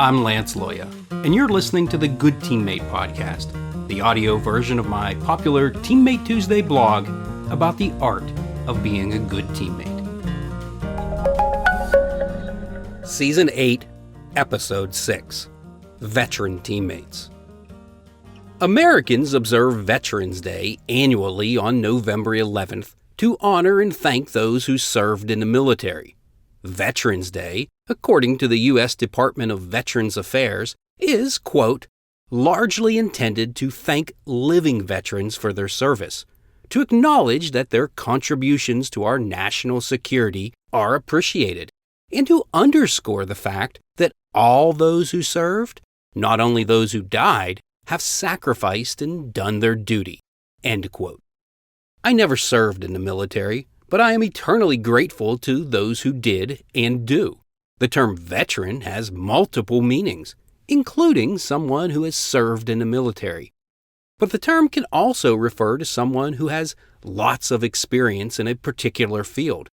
I'm Lance Loya, and you're listening to the Good Teammate podcast, the audio version of my popular Teammate Tuesday blog about the art of being a good teammate. Season 8, Episode 6, Veteran Teammates. Americans observe Veterans Day annually on November 11th to honor and thank those who served in the military. Veterans Day, according to the U.S. Department of Veterans Affairs, is, quote, largely intended to thank living veterans for their service, to acknowledge that their contributions to our national security are appreciated, and to underscore the fact that all those who served, not only those who died, have sacrificed and done their duty, end quote. I never served in the military, but I am eternally grateful to those who did and do. The term veteran has multiple meanings, including someone who has served in the military. But the term can also refer to someone who has lots of experience in a particular field.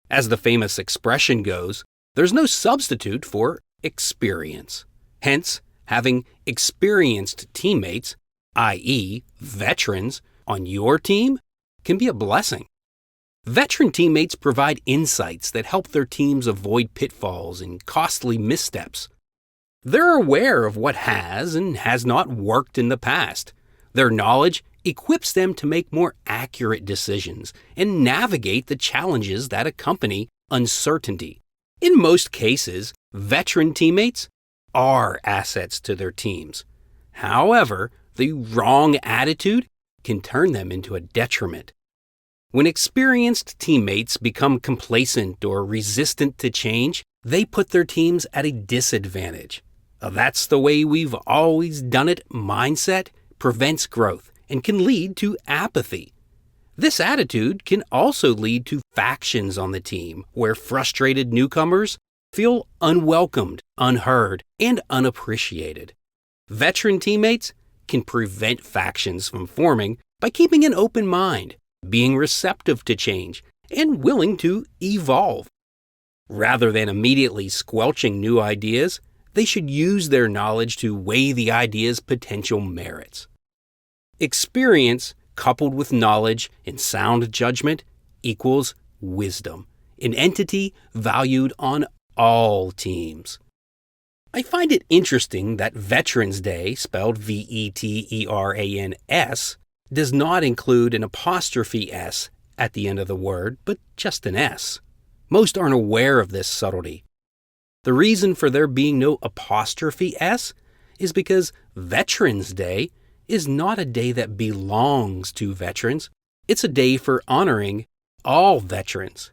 As the famous expression goes, there's no substitute for experience. Hence, having experienced teammates, i.e., veterans, on your team can be a blessing. Veteran teammates provide insights that help their teams avoid pitfalls and costly missteps. They're aware of what has and has not worked in the past. Their knowledge equips them to make more accurate decisions and navigate the challenges that accompany uncertainty. In most cases, veteran teammates are assets to their teams. However, the wrong attitude can turn them into a detriment. When experienced teammates become complacent or resistant to change, they put their teams at a disadvantage. That's the way we've always done it mindset prevents growth and can lead to apathy. This attitude can also lead to factions on the team where frustrated newcomers feel unwelcomed, unheard, and unappreciated. Veteran teammates can prevent factions from forming by keeping an open mind, being receptive to change, and willing to evolve. Rather than immediately squelching new ideas, they should use their knowledge to weigh the idea's potential merits. Experience coupled with knowledge and sound judgment equals wisdom, an entity valued on all teams. I find it interesting that Veterans Day, spelled Veterans, does not include an apostrophe S at the end of the word, but just an S. Most aren't aware of this subtlety. The reason for there being no apostrophe S is because Veterans Day is not a day that belongs to veterans. It's a day for honoring all veterans.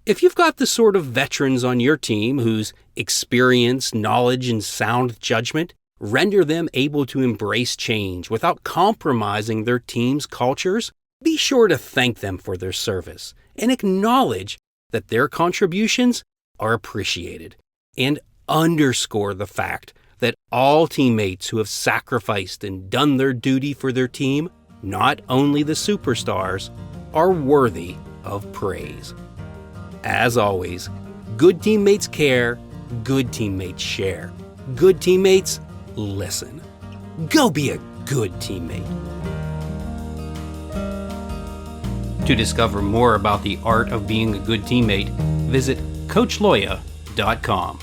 If you've got the sort of veterans on your team whose experience, knowledge, and sound judgment render them able to embrace change without compromising their team's cultures, be sure to thank them for their service and acknowledge that their contributions are appreciated, and underscore the fact that all teammates who have sacrificed and done their duty for their team, not only the superstars, are worthy of praise. As always, good teammates care, good teammates share, good teammates listen. Go be a good teammate. To discover more about the art of being a good teammate, visit CoachLoya.com.